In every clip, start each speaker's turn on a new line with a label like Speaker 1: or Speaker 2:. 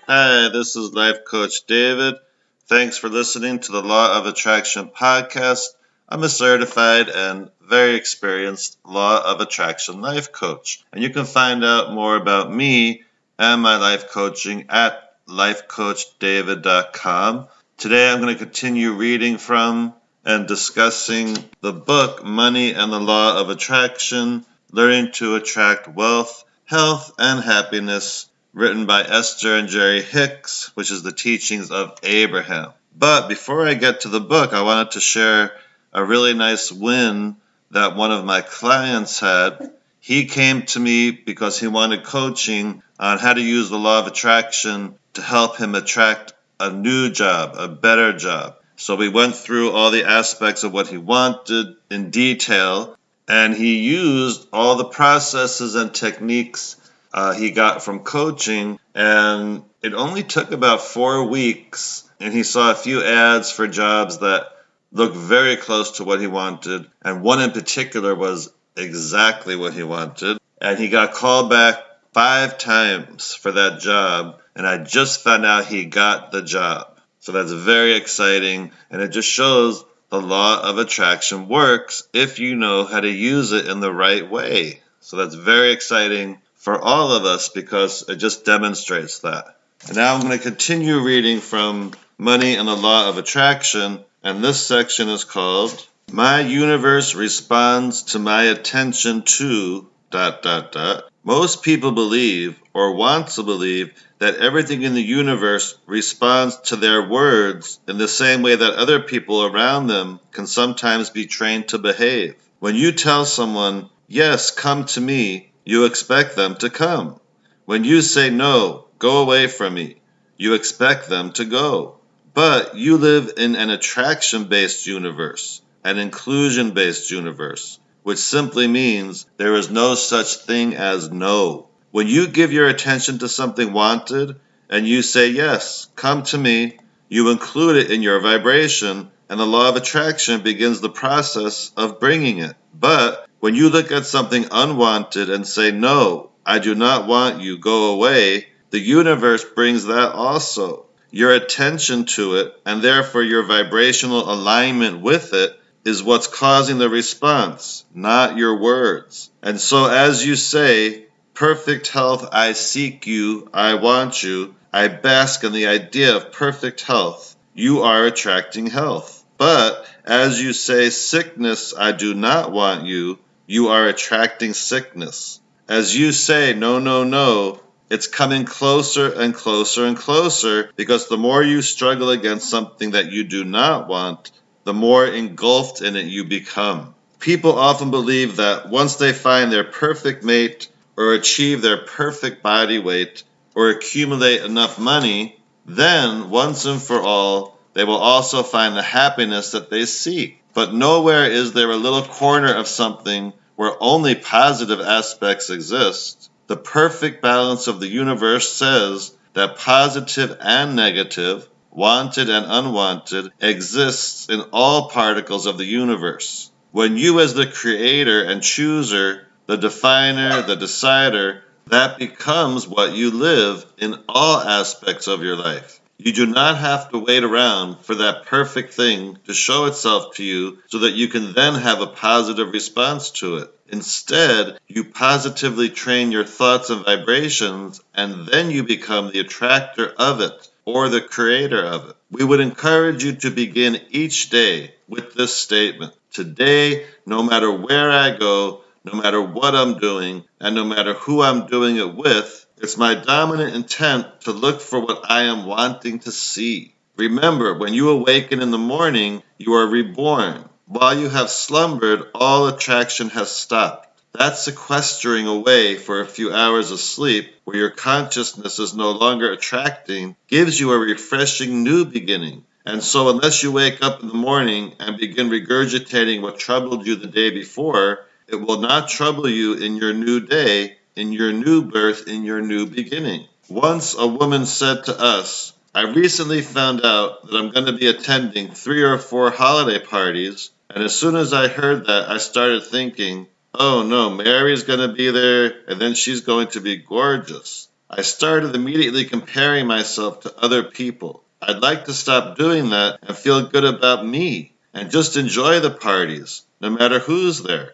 Speaker 1: Hi, this is Life Coach David. Thanks for listening to the Law of Attraction podcast. I'm a certified and very experienced Law of Attraction life coach. And you can find out more about me and my life coaching at lifecoachdavid.com. Today I'm going to continue reading from and discussing the book Money and the Law of Attraction, Learning to Attract Wealth, Health, and Happiness, written by Esther and Jerry Hicks, which is the teachings of Abraham. But before I get to the book, I wanted to share a really nice win that one of my clients had. He came to me because he wanted coaching on how to use the law of attraction to help him attract a new job, a better job. So we went through all the aspects of what he wanted in detail, and he used all the processes and techniques he got from coaching, and it only took about 4 weeks, and he saw a few ads for jobs that looked very close to what he wanted, and one in particular was exactly what he wanted, and he got called back 5 times for that job, and I just found out he got the job. So that's very exciting, and it just shows the law of attraction works if you know how to use it in the right way. So that's very exciting for all of us because it just demonstrates that. And now I'm going to continue reading from Money and the Law of Attraction, and this section is called My Universe Responds to My Attention to ... Most people believe or want to believe that everything in the universe responds to their words in the same way that other people around them can sometimes be trained to behave. When you tell someone, "Yes, come to me," you expect them to come. When you say, "No, go away from me," you expect them to go. But you live in an attraction-based universe, an inclusion-based universe, which simply means there is no such thing as no. When you give your attention to something wanted and you say, "Yes, come to me," you include it in your vibration, and the law of attraction begins the process of bringing it. But when you look at something unwanted and say, "No, I do not want you, go away," the universe brings that also. Your attention to it, and therefore your vibrational alignment with it, is what's causing the response, not your words. And so as you say, "Perfect health, I seek you, I want you, I bask in the idea of perfect health," you are attracting health. But as you say, "Sickness, I do not want you," you are attracting sickness. As you say, "No, no, no," it's coming closer and closer and closer, because the more you struggle against something that you do not want, the more engulfed in it you become. People often believe that once they find their perfect mate, or achieve their perfect body weight, or accumulate enough money, then, once and for all, they will also find the happiness that they seek. But nowhere is there a little corner of something where only positive aspects exist. The perfect balance of the universe says that positive and negative, wanted and unwanted, exists in all particles of the universe. When you, as the creator and chooser, the definer, the decider, that becomes what you live in all aspects of your life. You do not have to wait around for that perfect thing to show itself to you so that you can then have a positive response to it. Instead, you positively train your thoughts and vibrations, and then you become the attractor of it, or the creator of it. We would encourage you to begin each day with this statement: "Today, no matter where I go, no matter what I'm doing, and no matter who I'm doing it with, it's my dominant intent to look for what I am wanting to see." Remember, when you awaken in the morning, you are reborn. While you have slumbered, all attraction has stopped. That sequestering away for a few hours of sleep, where your consciousness is no longer attracting, gives you a refreshing new beginning. And so unless you wake up in the morning and begin regurgitating what troubled you the day before, it will not trouble you in your new day, in your new birth, in your new beginning. Once a woman said to us, "I recently found out that I'm going to be attending 3 or 4 holiday parties, and as soon as I heard that, I started thinking, oh no, Mary's going to be there, and then she's going to be gorgeous." I started immediately comparing myself to other people. I'd like to stop doing that and feel good about me and just enjoy the parties, no matter who's there.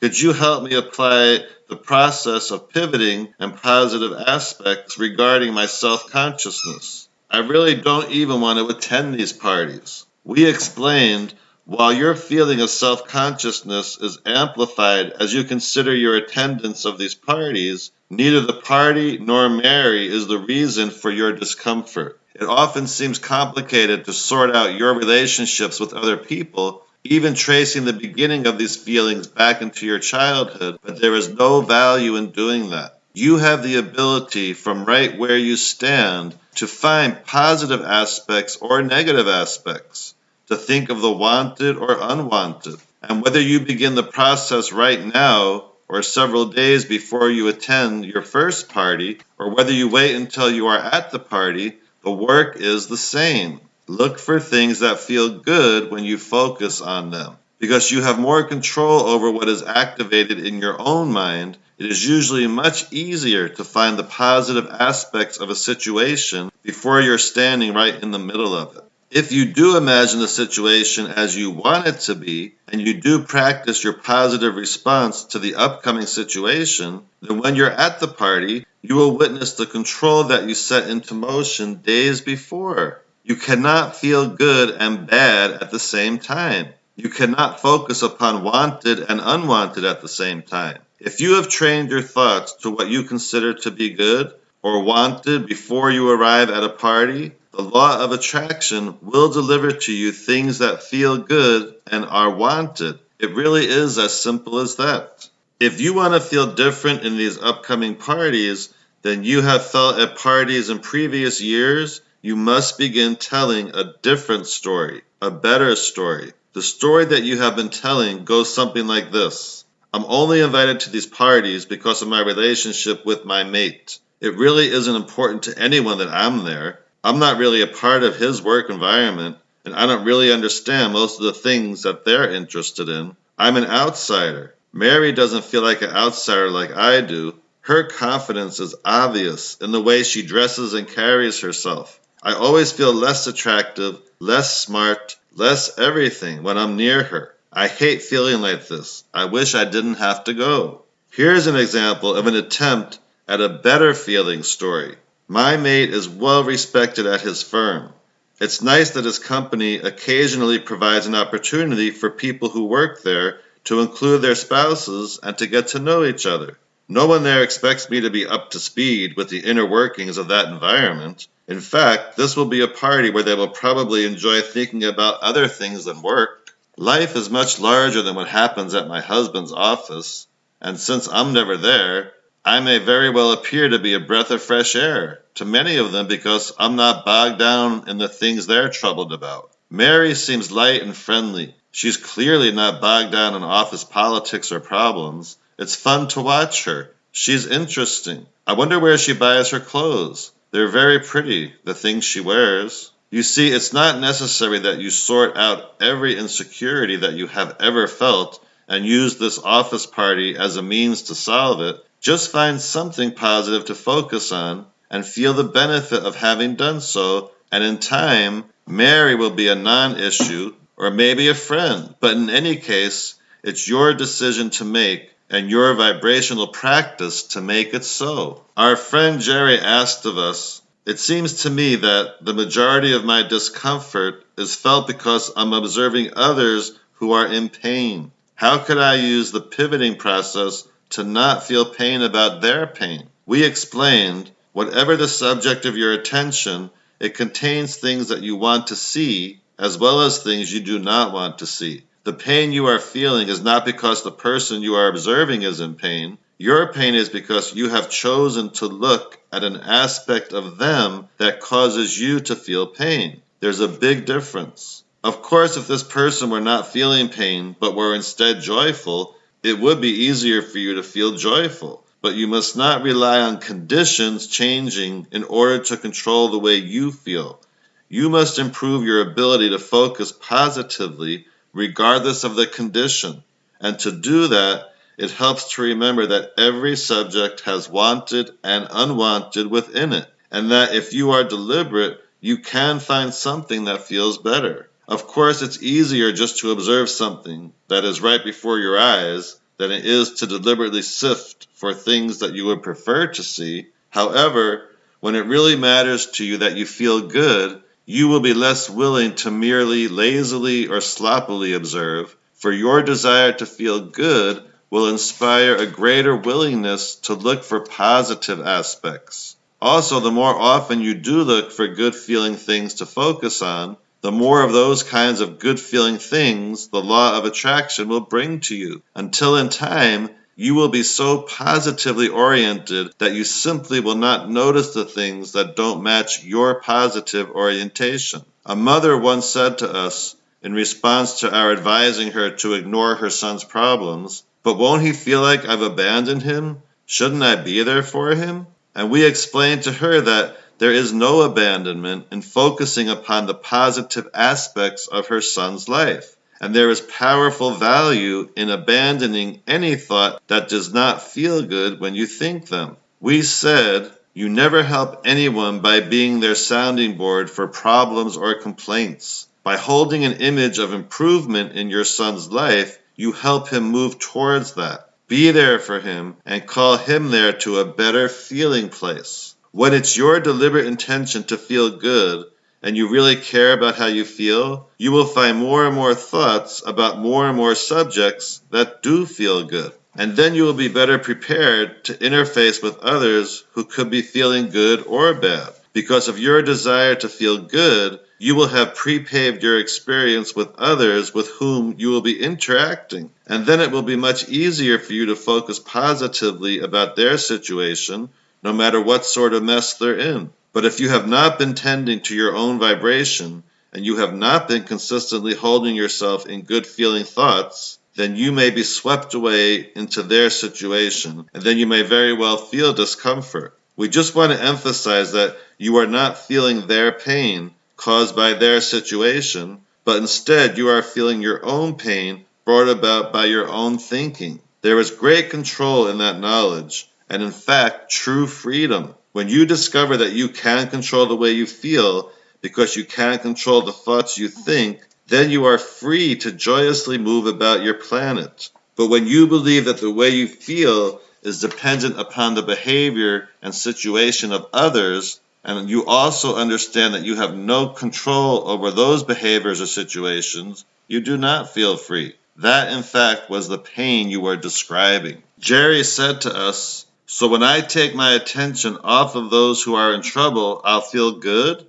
Speaker 1: Could you help me apply the process of pivoting and positive aspects regarding my self-consciousness? I really don't even want to attend these parties. We explained while your feeling of self-consciousness is amplified as you consider your attendance of these parties, neither the party nor Mary is the reason for your discomfort. It often seems complicated to sort out your relationships with other people, even tracing the beginning of these feelings back into your childhood, but there is no value in doing that. You have the ability from right where you stand to find positive aspects or negative aspects, to think of the wanted or unwanted. And whether you begin the process right now or several days before you attend your first party, or whether you wait until you are at the party, the work is the same. Look for things that feel good when you focus on them. Because you have more control over what is activated in your own mind, it is usually much easier to find the positive aspects of a situation before you're standing right in the middle of it. If you do imagine the situation as you want it to be, and you do practice your positive response to the upcoming situation, then when you're at the party, you will witness the control that you set into motion days before. You cannot feel good and bad at the same time. You cannot focus upon wanted and unwanted at the same time. If you have trained your thoughts to what you consider to be good or wanted before you arrive at a party, the law of attraction will deliver to you things that feel good and are wanted. It really is as simple as that. If you want to feel different in these upcoming parties than you have felt at parties in previous years, you must begin telling a different story, a better story. The story that you have been telling goes something like this. I'm only invited to these parties because of my relationship with my mate. It really isn't important to anyone that I'm there. I'm not really a part of his work environment, and I don't really understand most of the things that they're interested in. I'm an outsider. Mary doesn't feel like an outsider like I do. Her confidence is obvious in the way she dresses and carries herself. I always feel less attractive, less smart, less everything when I'm near her. I hate feeling like this. I wish I didn't have to go. Here's an example of an attempt at a better feeling story. My mate is well respected at his firm. It's nice that his company occasionally provides an opportunity for people who work there to include their spouses and to get to know each other. No one there expects me to be up to speed with the inner workings of that environment. In fact, this will be a party where they will probably enjoy thinking about other things than work. Life is much larger than what happens at my husband's office, and since I'm never there, I may very well appear to be a breath of fresh air to many of them because I'm not bogged down in the things they're troubled about. Mary seems light and friendly. She's clearly not bogged down in office politics or problems. It's fun to watch her. She's interesting. I wonder where she buys her clothes. They're very pretty, the things she wears. You see, it's not necessary that you sort out every insecurity that you have ever felt and use this office party as a means to solve it. Just find something positive to focus on and feel the benefit of having done so, and in time, Mary will be a non-issue or maybe a friend. But in any case, it's your decision to make and your vibrational practice to make it so. Our friend Jerry asked of us, it seems to me that the majority of my discomfort is felt because I'm observing others who are in pain. How could I use the pivoting process to not feel pain about their pain? We explained, whatever the subject of your attention, it contains things that you want to see as well as things you do not want to see. The pain you are feeling is not because the person you are observing is in pain. Your pain is because you have chosen to look at an aspect of them that causes you to feel pain. There's a big difference. Of course, if this person were not feeling pain but were instead joyful, it would be easier for you to feel joyful. But you must not rely on conditions changing in order to control the way you feel. You must improve your ability to focus positively regardless of the condition. And to do that, it helps to remember that every subject has wanted and unwanted within it, and that if you are deliberate, you can find something that feels better. Of course, it's easier just to observe something that is right before your eyes than it is to deliberately sift for things that you would prefer to see. However, when it really matters to you that you feel good, you will be less willing to merely lazily or sloppily observe, for your desire to feel good will inspire a greater willingness to look for positive aspects. Also, the more often you do look for good-feeling things to focus on, the more of those kinds of good-feeling things the law of attraction will bring to you, until in time you will be so positively oriented that you simply will not notice the things that don't match your positive orientation. A mother once said to us, in response to our advising her to ignore her son's problems, "But won't he feel like I've abandoned him? Shouldn't I be there for him?" And we explained to her that there is no abandonment in focusing upon the positive aspects of her son's life. And there is powerful value in abandoning any thought that does not feel good when you think them. We said, you never help anyone by being their sounding board for problems or complaints. By holding an image of improvement in your son's life, you help him move towards that. Be there for him and call him there to a better feeling place. When it's your deliberate intention to feel good, and you really care about how you feel, you will find more and more thoughts about more and more subjects that do feel good. And then you will be better prepared to interface with others who could be feeling good or bad. Because of your desire to feel good, you will have pre-paved your experience with others with whom you will be interacting. And then it will be much easier for you to focus positively about their situation, no matter what sort of mess they're in. But if you have not been tending to your own vibration, and you have not been consistently holding yourself in good-feeling thoughts, then you may be swept away into their situation, and then you may very well feel discomfort. We just want to emphasize that you are not feeling their pain caused by their situation, but instead you are feeling your own pain brought about by your own thinking. There is great control in that knowledge, and in fact, true freedom. When you discover that you can control the way you feel because you can control the thoughts you think, then you are free to joyously move about your planet. But when you believe that the way you feel is dependent upon the behavior and situation of others, and you also understand that you have no control over those behaviors or situations, you do not feel free. That, in fact, was the pain you were describing. Jerry said to us, "So when I take my attention off of those who are in trouble, I'll feel good?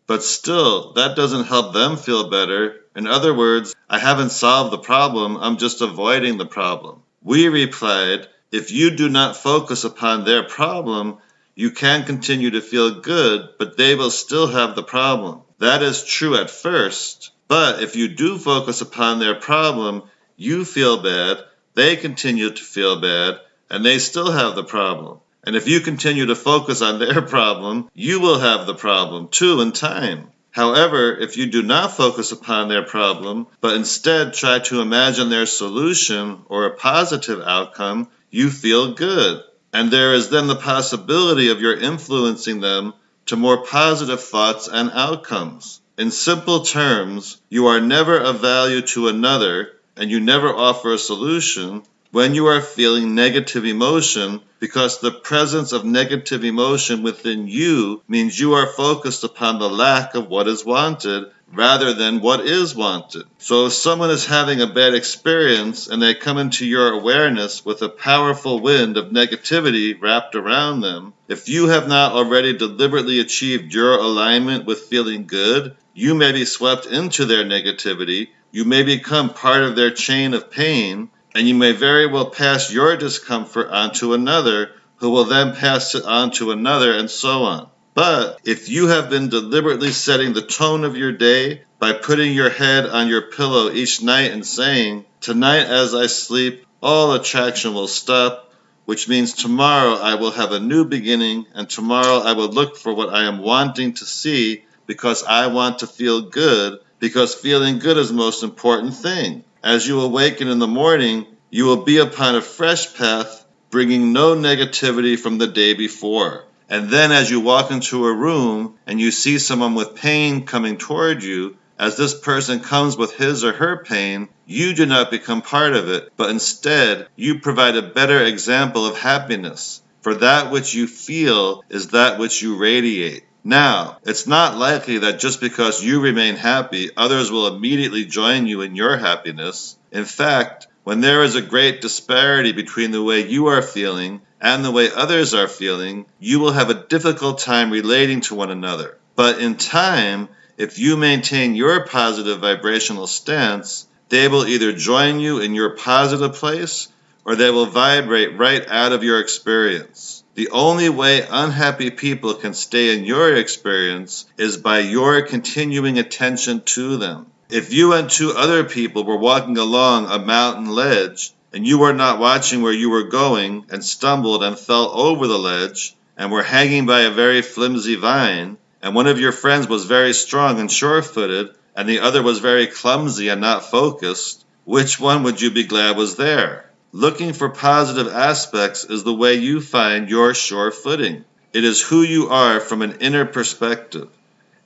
Speaker 1: But still, that doesn't help them feel better. In other words, I haven't solved the problem, I'm just avoiding the problem." We replied, if you do not focus upon their problem, you can continue to feel good, but they will still have the problem. That is true at first, but if you do focus upon their problem, you feel bad, they continue to feel bad, and they still have the problem. And if you continue to focus on their problem, you will have the problem too in time. However, if you do not focus upon their problem, but instead try to imagine their solution or a positive outcome, you feel good. And there is then the possibility of your influencing them to more positive thoughts and outcomes. In simple terms, you are never of value to another, and you never offer a solution when you are feeling negative emotion, because the presence of negative emotion within you means you are focused upon the lack of what is wanted rather than what is wanted. So if someone is having a bad experience and they come into your awareness with a powerful wind of negativity wrapped around them, if you have not already deliberately achieved your alignment with feeling good, you may be swept into their negativity, you may become part of their chain of pain, and you may very well pass your discomfort on to another, who will then pass it on to another, and so on. But if you have been deliberately setting the tone of your day by putting your head on your pillow each night and saying, "Tonight as I sleep, all attraction will stop, which means tomorrow I will have a new beginning, and tomorrow I will look for what I am wanting to see because I want to feel good, because feeling good is the most important thing." As you awaken in the morning, you will be upon a fresh path, bringing no negativity from the day before. And then as you walk into a room and you see someone with pain coming toward you, as this person comes with his or her pain, you do not become part of it, but instead you provide a better example of happiness. For that which you feel is that which you radiate. Now, it's not likely that just because you remain happy, others will immediately join you in your happiness. In fact, when there is a great disparity between the way you are feeling and the way others are feeling, you will have a difficult time relating to one another. But in time, if you maintain your positive vibrational stance, they will either join you in your positive place or they will vibrate right out of your experience. The only way unhappy people can stay in your experience is by your continuing attention to them. If you and two other people were walking along a mountain ledge and you were not watching where you were going and stumbled and fell over the ledge and were hanging by a very flimsy vine, and one of your friends was very strong and sure-footed and the other was very clumsy and not focused, which one would you be glad was there? Looking for positive aspects is the way you find your sure footing. It is who you are from an inner perspective.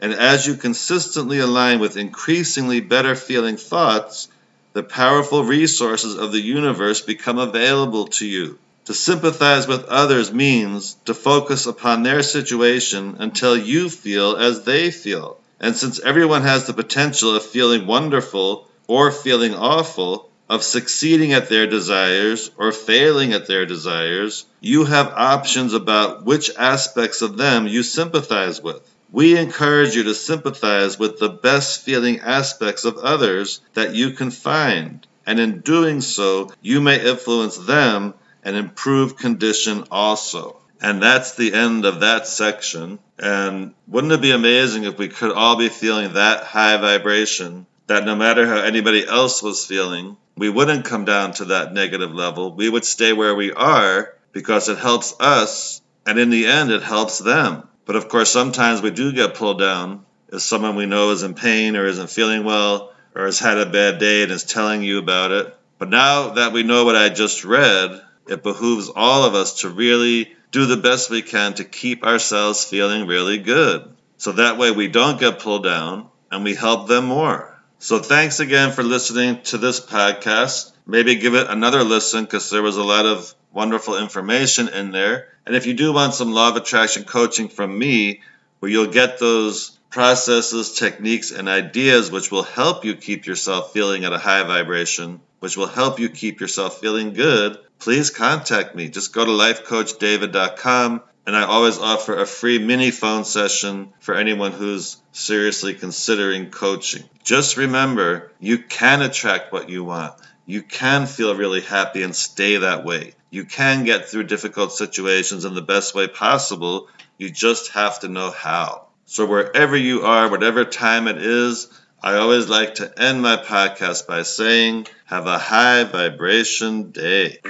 Speaker 1: And as you consistently align with increasingly better feeling thoughts, the powerful resources of the universe become available to you. To sympathize with others means to focus upon their situation until you feel as they feel. And since everyone has the potential of feeling wonderful or feeling awful, of succeeding at their desires or failing at their desires, you have options about which aspects of them you sympathize with. We encourage you to sympathize with the best feeling aspects of others that you can find, and in doing so, you may influence them and improve condition also. And that's the end of that section. And wouldn't it be amazing if we could all be feeling that high vibration, that no matter how anybody else was feeling, we wouldn't come down to that negative level. We would stay where we are because it helps us, and in the end, it helps them. But of course, sometimes we do get pulled down if someone we know is in pain or isn't feeling well or has had a bad day and is telling you about it. But now that we know what I just read, it behooves all of us to really do the best we can to keep ourselves feeling really good. So that way we don't get pulled down and we help them more. So thanks again for listening to this podcast. Maybe give it another listen because there was a lot of wonderful information in there. And if you do want some law of attraction coaching from me, where you'll get those processes, techniques, and ideas which will help you keep yourself feeling at a high vibration, which will help you keep yourself feeling good, please contact me. Just go to lifecoachdavid.com. And I always offer a free mini phone session for anyone who's seriously considering coaching. Just remember, you can attract what you want. You can feel really happy and stay that way. You can get through difficult situations in the best way possible. You just have to know how. So wherever you are, whatever time it is, I always like to end my podcast by saying, have a high vibration day.